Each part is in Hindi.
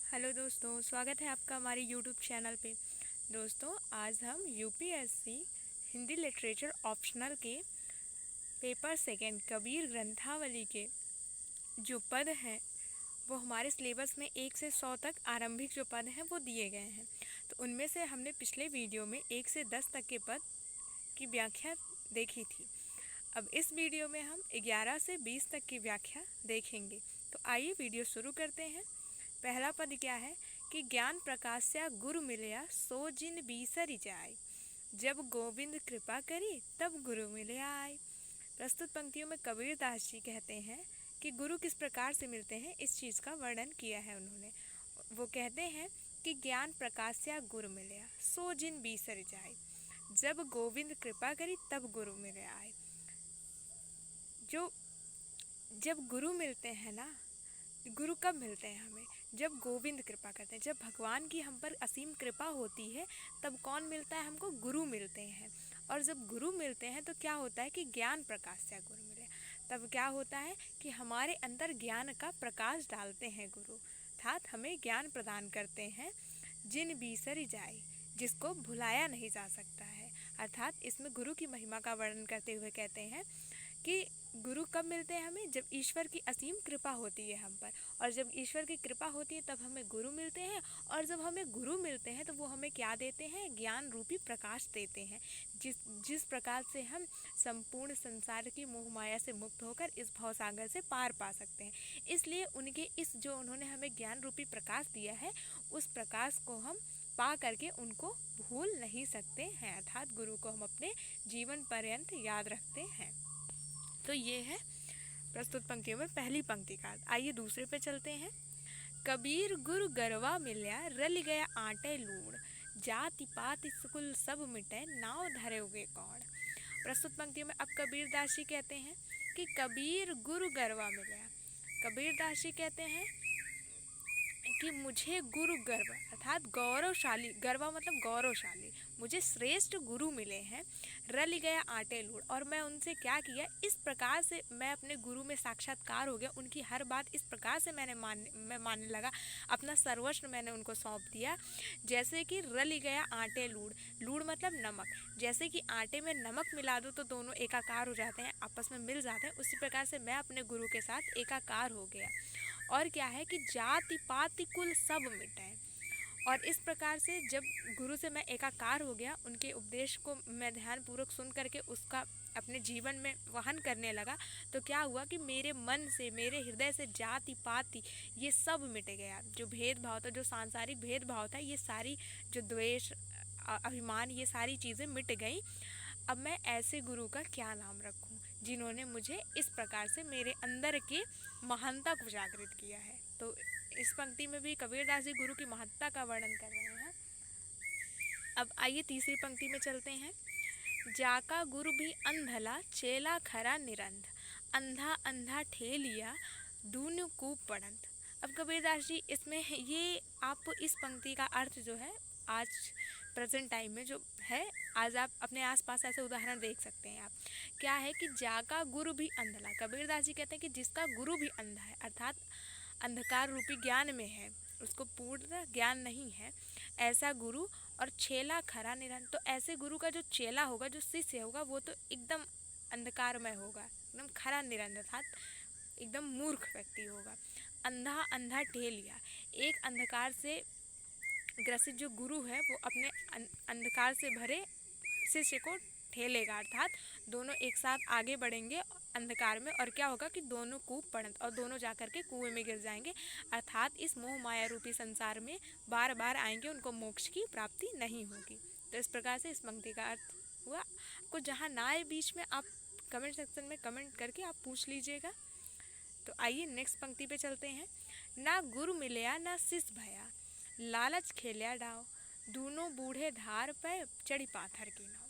हेलो दोस्तों, स्वागत है आपका हमारे यूट्यूब चैनल पे। दोस्तों, आज हम यूपीएससी हिंदी लिटरेचर ऑप्शनल के पेपर सेकंड कबीर ग्रंथावली के जो पद हैं वो हमारे सिलेबस में 1 से 100 तक आरंभिक जो पद हैं वो दिए गए हैं। तो उनमें से हमने पिछले वीडियो में 1 से 10 तक के पद की व्याख्या देखी थी। अब इस वीडियो में हम 11 से 20 तक की व्याख्या देखेंगे। तो आइए वीडियो शुरू करते हैं। पहला पद क्या है कि ज्ञान प्रकाश्या गुरु मिलया सो जिन बीसरी जाय, जब गोविंद कृपा करी तब गुरु मिले आय। प्रस्तुत पंक्तियों में कबीर दास जी कहते हैं कि गुरु किस प्रकार से मिलते हैं, इस चीज़ का वर्णन किया है उन्होंने। वो कहते हैं कि ज्ञान प्रकाश्या गुरु मिलया सो जिन बीसरी जाय, जब गोविंद कृपा करी तब गुरु मिले आय। जब गुरु मिलते हैं ना, गुरु कब मिलते हैं हमें? जब गोविंद कृपा करते हैं, जब भगवान की हम पर असीम कृपा होती है तब कौन मिलता है हमको? गुरु मिलते हैं। और जब गुरु मिलते हैं तो क्या होता है कि ज्ञान प्रकाश से गुरु मिले, तब क्या होता है कि हमारे अंदर ज्ञान का प्रकाश डालते हैं गुरु, अर्थात हमें ज्ञान प्रदान करते हैं। जिन बीसरी जाए, जिसको भुलाया नहीं जा सकता है। अर्थात इसमें गुरु की महिमा का वर्णन करते हुए कहते हैं कि गुरु कब मिलते हैं हमें? जब ईश्वर की असीम कृपा होती है हम पर, और जब ईश्वर की कृपा होती है तब हमें गुरु मिलते हैं। और जब हमें गुरु मिलते हैं तो वो हमें क्या देते हैं? ज्ञान रूपी प्रकाश देते हैं, जिस प्रकार से हम संपूर्ण संसार की मोह माया से मुक्त होकर इस भवसागर से पार पा सकते हैं। इसलिए उनके जो उन्होंने हमें ज्ञान रूपी प्रकाश दिया है, उस प्रकाश को हम पा करके उनको भूल नहीं सकते हैं, अर्थात गुरु को हम अपने जीवन पर्यंत याद रखते हैं। तो ये है प्रस्तुत पंक्तियों में पहली पंक्ति का। आइए दूसरे पे चलते हैं। कबीर गुरु गरवा मिल्या रल गया आटे लूण, जाति पाति कुल सब मिटे नाव धरे उगे कौन। प्रस्तुत पंक्तियों में अब कबीर दास जी कहते हैं कि कबीर गुरु गरवा मिल्या। कबीर दास जी कहते हैं कि मुझे गुरु गर्व अर्थात गौरवशाली, गर्वा मतलब गौरवशाली, मुझे श्रेष्ठ गुरु मिले हैं। रल गया आटे लूण, और मैं उनसे क्या किया, इस प्रकार से मैं अपने गुरु में साक्षात्कार हो गया। उनकी हर बात इस प्रकार से मैं मानने लगा, अपना सर्वस्व मैंने उनको सौंप दिया। जैसे कि रल गया आटे लूण, लूण मतलब नमक, जैसे कि आटे में नमक मिला दो तो दोनों एकाकार हो जाते हैं, आपस में मिल जाते हैं, उसी प्रकार से मैं अपने गुरु के साथ एकाकार हो गया। और क्या है कि जाति पाति कुल सब मिटाए। और इस प्रकार से जब गुरु से मैं एकाकार हो गया, उनके उपदेश को मैं ध्यानपूर्वक सुन करके उसका अपने जीवन में वहन करने लगा, तो क्या हुआ कि मेरे मन से, मेरे हृदय से जाति पाति ये सब मिट गया। जो भेदभाव था, जो सांसारिक भेदभाव था, ये सारी जो द्वेष, अभिमान, ये सारी चीज़ें मिट गई। अब मैं ऐसे गुरु का क्या नाम रखूं जिन्होंने मुझे इस प्रकार से मेरे अंदर की महानता को जागृत किया है। तो इस पंक्ति में भी कबीरदास जी गुरु की महत्ता का वर्णन कर रहे हैं। अब आइए तीसरी पंक्ति में चलते हैं। जाका गुरु भी अंधला चेला खरा निरंध, अंधा अंधा ठेलिया दूनु कूप पड़ंत। अब कबीरदास जी इसमें ये, आप इस पंक्ति का अर्थ जो है आज प्रेजेंट टाइम में जो है, आज आप अपने आसपास ऐसे उदाहरण देख सकते हैं। आप क्या है कि जाका गुरु भी अंधला, कबीरदास जी कहते हैं कि जिसका गुरु भी अंधा है, अर्थात अंधकार रूपी ज्ञान में है, उसको पूर्ण ज्ञान नहीं है, ऐसा गुरु। और चेला खरा निरंतर, तो ऐसे गुरु का जो चेला होगा, जो शिष्य होगा, वो तो एकदम अंधकारमय होगा, एकदम खरा निरंतर, अर्थात एकदम मूर्ख व्यक्ति होगा। अंधा अंधा टेलिया, एक अंधकार से ग्रसित जो गुरु है वो अपने अंधकार से भरे शिष्य को ठेलेगा, अर्थात दोनों एक साथ आगे बढ़ेंगे अंधकार में, और क्या होगा कि दोनों कूप पड़ंत, और दोनों जाकर के कुएं में गिर जाएंगे, अर्थात इस मोह माया रूपी संसार में बार बार आएंगे, उनको मोक्ष की प्राप्ति नहीं होगी। तो इस प्रकार से इस पंक्ति का अर्थ हुआ। आपको जहाँ ना आए बीच में, आप कमेंट सेक्शन में कमेंट करके आप पूछ लीजिएगा। तो आइए नेक्स्ट पंक्ति पे चलते हैं। ना गुरु मिलया ना शिष्य भया, लालच खेलिया डाव, दोनों बूढ़े धार पे चढ़ी पाथर की नाव।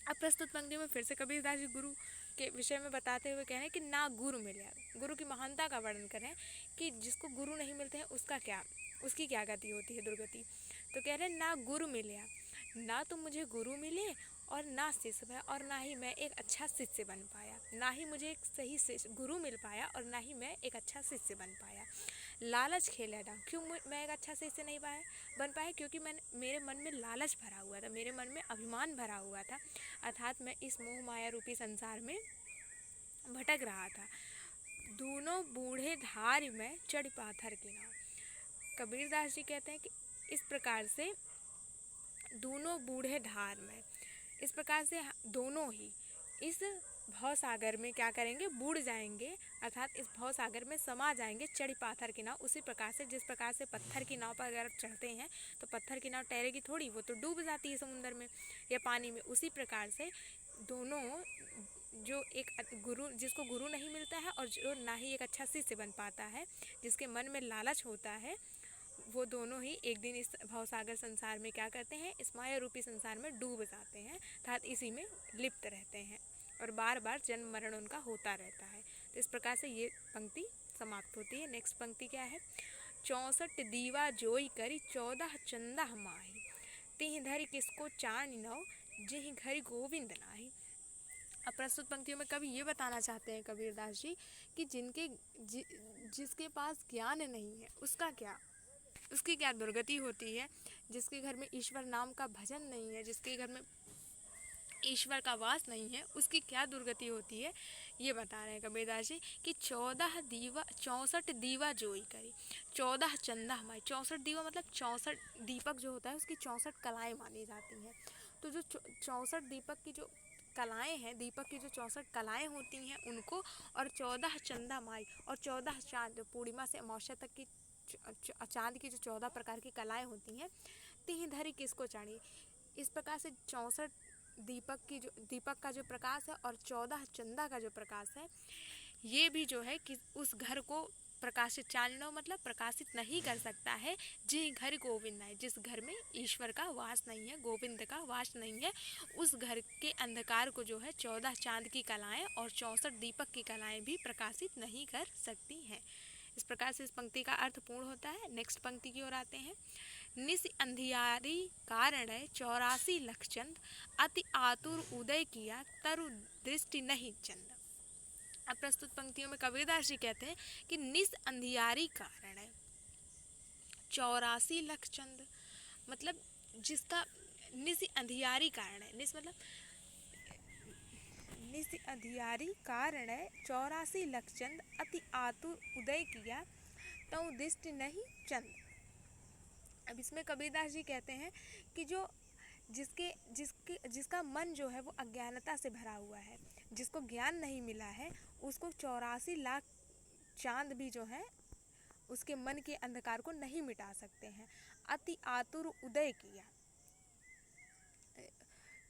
अब प्रस्तुत पंक्ति में फिर से कबीरदास जी गुरु के विषय में बताते हुए कह रहे हैं कि ना गुरु मिले, गुरु की महानता का वर्णन कर रहे हैं कि जिसको गुरु नहीं मिलते हैं उसका क्या, उसकी क्या गति होती है, दुर्गति। तो कह रहे हैं ना गुरु मिले, ना तो मुझे गुरु मिले और ना शिष्य भय, और ना ही मैं एक अच्छा शिष्य बन पाया, ना ही मुझे एक सही गुरु मिल पाया और ना ही मैं एक अच्छा शिष्य बन पाया। लालच खेला डाम। क्यों मैं एक अच्छा से इससे नहीं बन पाया? क्योंकि मेरे मन में लालच भरा हुआ था, मेरे मन में अभिमान भरा हुआ था, अर्थात मैं इस मोह माया रूपी संसार में भटक रहा था। दोनों बूढ़े धार में चढ़ पाथर की नाव। कबीरदास जी कहते हैं कि इस प्रकार से दोनों बूढ़े धार में, इस प्रकार से दोनों ही इस भव सागर में क्या करेंगे? बूढ़ जाएंगे, अर्थात इस भव सागर में समा जाएंगे। चढ़ी पाथर की नाव, उसी प्रकार से जिस प्रकार से पत्थर की नाव पर अगर आप चढ़ते हैं तो पत्थर की नाव तैरेगी थोड़ी, वो तो डूब जाती है समुद्र में या पानी में। उसी प्रकार से दोनों, जो एक गुरु, जिसको गुरु नहीं मिलता है और जो ना ही एक अच्छा शिष्य बन पाता है, जिसके मन में लालच होता है, वो दोनों ही एक दिन इस भवसागर संसार में क्या करते हैं? इस माया रूपी संसार में डूब जाते हैं, अर्थात इसी में लिप्त रहते हैं और बार बार जन्म मरण उनका होता रहता है। तो इस प्रकार से ये पंक्ति समाप्त होती है। नेक्स्ट पंक्ति क्या है? 64 दीवा जोई करी 14 चंदा माही, तिहि धरि किसको चाण नौ, जिहि घर गोविंद नाही। अब प्रस्तुत पंक्तियों में कवि ये बताना चाहते हैं कबीरदास जी कि जिसके पास ज्ञान नहीं है उसका क्या, उसकी क्या दुर्गति होती है। जिसके घर में ईश्वर नाम का भजन नहीं है, जिसके घर में ईश्वर का वास नहीं है, उसकी क्या दुर्गति होती है, ये बता रहे हैं कबीरदास जी कि 64 दीवा जोई करी, 14 चंदा हमारी। 64 दीवा मतलब 64 दीपक जो होता है उसकी 64 कलाएँ मानी जाती हैं। तो जो 64 दीपक की जो कलाएँ हैं, दीपक की जो 64 कलाएँ होती हैं उनको, और 14 चंदा माई और 14 चाँद, पूर्णिमा से अमावस्या तक की चाँद की जो 14 प्रकार की कलाएँ होती हैं, तिहि धरि किसको चाणी। इस प्रकार से 64 दीपक का जो प्रकाश है और 14 चंदा का जो प्रकाश है, ये भी जो है कि उस घर को प्रकाशित चाननो मतलब प्रकाशित नहीं कर सकता है। जी घर गोविंद है, जिस घर में ईश्वर का वास नहीं है, गोविंद का वास नहीं है, उस घर के अंधकार को जो है 14 चांद की कलाएं और 64 दीपक की कलाएं भी प्रकाशित नहीं कर सकती हैं। इस प्रकार से इस पंक्ति का अर्थ पूर्ण होता है। नेक्स्ट पंक्ति की ओर आते हैं। निस अंधियारी कारण 84 लख चंद, अति आतुर उदय किया तरु दृष्टि नहीं चंद। अब प्रस्तुत पंक्तियों में कबीरदास जी कहते हैं कि निस अंधियारी कारण 84 लख चंद, मतलब जिसका निस अंधियारी कारण है, निस मतलब निस अंधियारी कारण 84 लख चंद, अति आतुर उदय किया तौ दृष्टि नहीं चंद। अब इसमें कबीरदास जी कहते हैं कि जो जिसका मन जो है वो अज्ञानता से भरा हुआ है, जिसको ज्ञान नहीं मिला है, उसको 84 लाख चांद भी जो है उसके मन के अंधकार को नहीं मिटा सकते हैं। अति आतुर उदय किया,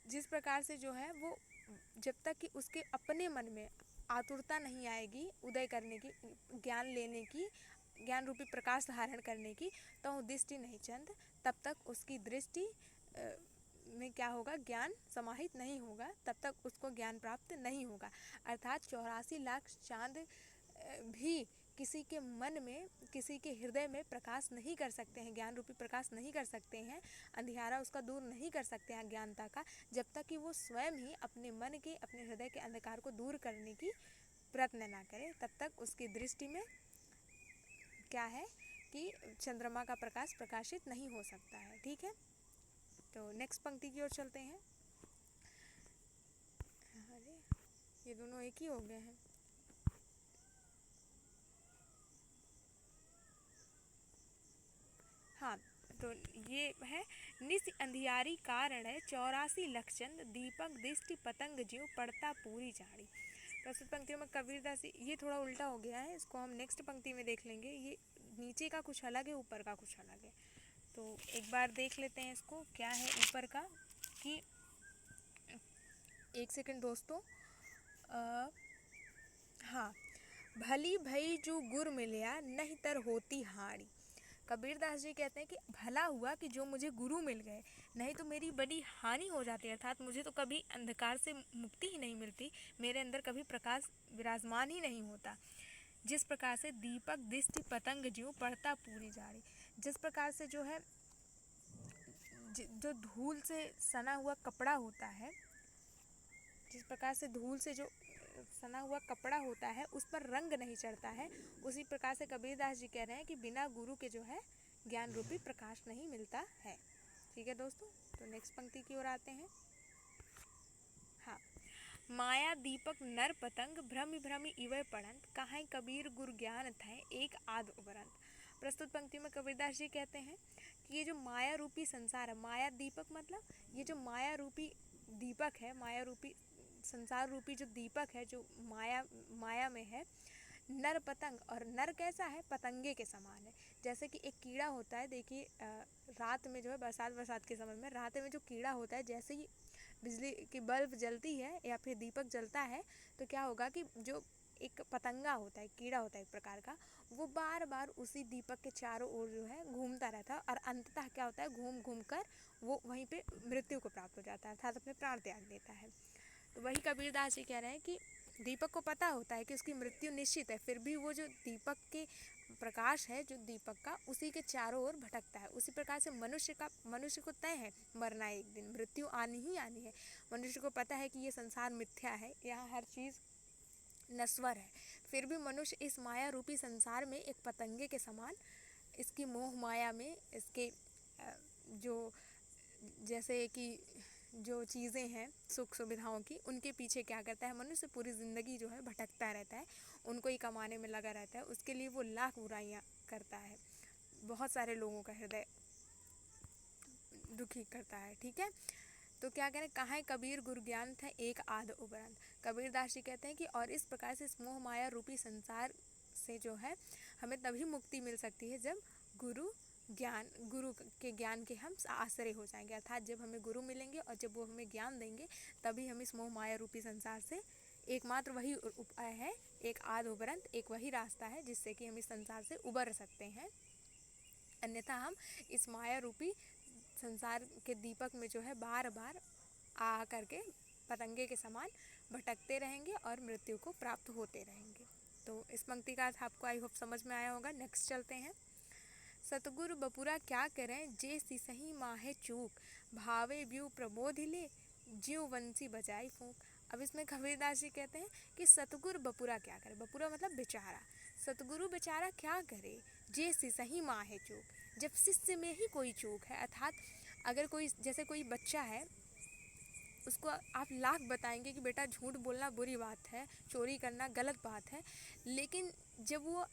जिस प्रकार से जो है वो जब तक कि उसके अपने मन में आतुरता नहीं आएगी उदय करने की, ज्ञान लेने की, ज्ञान रूपी प्रकाश धारण करने की, तो दृष्टि नहीं चंद, तब तक उसकी दृष्टि में क्या होगा? ज्ञान समाहित नहीं होगा, तब तक उसको ज्ञान प्राप्त नहीं होगा। अर्थात 84 लाख चांद भी किसी के मन में, किसी के हृदय में प्रकाश नहीं कर सकते हैं, ज्ञान रूपी प्रकाश नहीं कर सकते हैं, अंधियारा उसका दूर नहीं कर सकते हैं अज्ञानता का, जब तक कि वो स्वयं ही अपने मन के, अपने हृदय के अंधकार को दूर करने की प्रयत्न ना करे, तब तक उसकी दृष्टि में क्या है कि चंद्रमा का प्रकाश प्रकाशित नहीं हो सकता है। ठीक है, तो नेक्स्ट पंक्ति की ओर चलते हैं। अरे ये दोनों एक ही हो गए हैं। हाँ, तो ये है निस अंधियारी कारण 84 लख चंद, दीपक दृष्टि पतंग ज्यों पड़ता पूरी झाड़ी। प्रस्तुत पंक्तियों में कबीरदास, ये थोड़ा उल्टा हो गया है, इसको हम नेक्स्ट पंक्ति में देख लेंगे। ये नीचे का कुछ अलग है, ऊपर का कुछ अलग है, तो एक बार देख लेते हैं इसको क्या है ऊपर का। कि एक सेकंड दोस्तों, हाँ, भली भई जो गुर मिलया नहीं तर होती हाड़ी। कबीरदास जी कहते हैं कि भला हुआ कि जो मुझे गुरु मिल गए, नहीं तो मेरी बड़ी हानि हो जाती है, अर्थात मुझे तो कभी अंधकार से मुक्ति ही नहीं मिलती, मेरे अंदर कभी प्रकाश विराजमान ही नहीं होता। जिस प्रकार से दीपक दृष्टि पतंग ज्यों पड़ता पूरी झाड़ी, जिस प्रकार से जो है जो धूल से सना हुआ कपड़ा होता है, जिस प्रकार से धूल से जो सना हुआ कपड़ा होता है उस पर रंग नहीं चढ़ता है, उसी प्रकार से कबीरदास जी कह रहे हैं कि बिना गुरु के जो है ज्ञान रूपी प्रकाश नहीं मिलता है। ठीक है दोस्तों, तो नेक्स्ट पंक्ति की ओर आते हैं। हाँ, माया दीपक नर पतंग भ्रमि भ्रमि इवै पड़ंत, कहाई कबीर गुरु ज्ञान थे एक आध उबरंत। प्रस्तुत पंक्ति में कबीरदास जी कहते हैं कि ये जो माया रूपी संसार है, माया दीपक मतलब ये जो माया रूपी दीपक है, माया रूपी संसार रूपी जो दीपक है, जो माया में है, नर पतंग, और नर कैसा है, पतंगे के समान है। जैसे कि एक कीड़ा होता है, देखिए रात में जो है बरसात के समय में रात में जो कीड़ा होता है, जैसे ही बिजली की बल्ब जलती है या फिर दीपक जलता है तो क्या होगा कि जो एक पतंगा होता है, कीड़ा होता है एक प्रकार का, वो बार बार उसी दीपक के चारों ओर जो है घूमता रहता है और अंततः क्या होता है, घूम घूम कर वो वहीं पे मृत्यु को प्राप्त हो जाता है, अर्थात अपने प्राण त्याग देता है। तो वही कबीरदास जी कह रहे हैं कि दीपक को पता होता है कि उसकी मृत्यु निश्चित है, फिर भी वो जो दीपक के प्रकाश है, जो दीपक का, उसी के चारों ओर भटकता है। उसी प्रकार से मनुष्य को तय है मरना, एक दिन मृत्यु आनी ही आनी है। मनुष्य को पता है कि ये संसार मिथ्या है, यहाँ हर चीज़ नश्वर है, फिर भी मनुष्य इस माया रूपी संसार में एक पतंगे के समान इसकी मोह माया में, इसके जो जैसे कि जो चीज़ें हैं सुख सुविधाओं की, उनके पीछे क्या करता है मनुष्य, पूरी ज़िंदगी जो है भटकता रहता है, उनको ही कमाने में लगा रहता है, उसके लिए वो लाख बुराइयां करता है, बहुत सारे लोगों का हृदय दुखी करता है। ठीक है, तो क्या करें, कहाँ कबीर गुरु ज्ञान था एक आध उबरंत। कबीरदास जी कहते हैं कि और इस प्रकार से इस मोह माया रूपी संसार से जो है हमें तभी मुक्ति मिल सकती है जब गुरु के ज्ञान के हम आश्रय हो जाएंगे, अर्थात जब हमें गुरु मिलेंगे और जब वो हमें ज्ञान देंगे तभी हम इस मोह माया रूपी संसार से, एकमात्र वही उपाय है, एक आध उबरंत, एक वही रास्ता है जिससे कि हम इस संसार से उबर सकते हैं, अन्यथा हम इस माया रूपी संसार के दीपक में जो है बार बार आ करके पतंगे के समान भटकते रहेंगे और मृत्यु को प्राप्त होते रहेंगे। तो इस पंक्ति का अर्थ आपको आई होप समझ में आया होगा। नेक्स्ट चलते हैं। सतगुरु बपुरा क्या करें जे सिसही माहे चूक, भावे ब्यू प्रबोध ले ज्यों वंशी बजाई फूंक। अब इसमें कबीरदास जी कहते हैं कि सतगुरु बपुरा क्या करे, बपुरा मतलब बेचारा, सतगुरु बेचारा क्या करे, जे सिसही माहे चूक, जब शिष्य में ही कोई चूक है, अर्थात अगर कोई, जैसे कोई बच्चा है, उसको आप लाख बताएंगे कि बेटा झूठ बोलना बुरी बात है, चोरी करना गलत बात है, लेकिन जब वो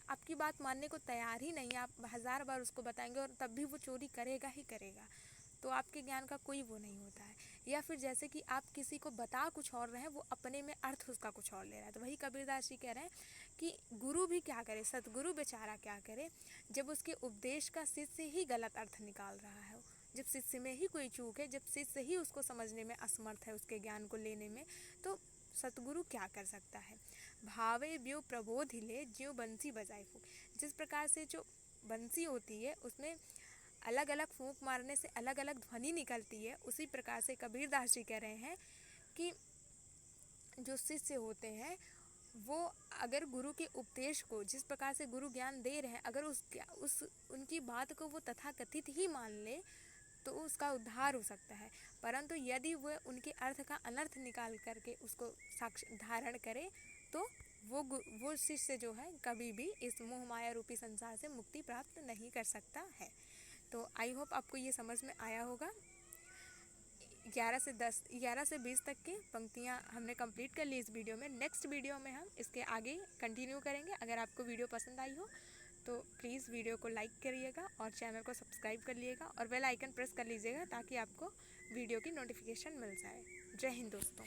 आपकी बात मानने को तैयार ही नहीं, आप 1000 बार उसको बताएंगे और तब भी वो चोरी करेगा ही करेगा, तो आपके ज्ञान का कोई वो नहीं होता है। या फिर जैसे कि आप किसी को बता कुछ और रहे हैं, वो अपने में अर्थ उसका कुछ और ले रहा है, तो वही कबीरदास जी कह रहे हैं कि गुरु भी क्या करे, सतगुरु बेचारा क्या करे, जब उसके उपदेश का शिष्य ही गलत अर्थ निकाल रहा है, जब शिष्य में ही कोई चूक है, जब शिष्य ही उसको समझने में असमर्थ है, उसके ज्ञान को लेने में, तो सतगुरु क्या कर सकता है। भावे ब्यो प्रबोध ले ज्यों बंसी बजाए फूंक, जिस प्रकार से जो बंसी होती है उसमें अलग अलग फूंक मारने से अलग अलग ध्वनि निकलती है, उसी प्रकार से कबीरदास जी कह रहे हैं कि जो शिष्य होते हैं वो अगर गुरु के उपदेश को, जिस प्रकार से गुरु ज्ञान दे रहे हैं, अगर उनकी बात को वो तथाकथित ही मान ले तो उसका उद्धार हो सकता है, परंतु यदि वह उनके अर्थ का अनर्थ निकाल करके उसको साक्ष्य धारण करे तो वो शिष्य जो है कभी भी इस मोह माया रूपी संसार से मुक्ति प्राप्त नहीं कर सकता है। तो आई होप आपको ये समझ में आया होगा। 11 से 20 तक की पंक्तियाँ हमने कंप्लीट कर ली इस वीडियो में। नेक्स्ट वीडियो में हम इसके आगे कंटिन्यू करेंगे। अगर आपको वीडियो पसंद आई हो तो प्लीज़ वीडियो को लाइक करिएगा और चैनल को सब्सक्राइब कर लीजिएगा और बेल आइकन प्रेस कर लीजिएगा ताकि आपको वीडियो की नोटिफिकेशन मिल जाए। जय हिंद दोस्तों।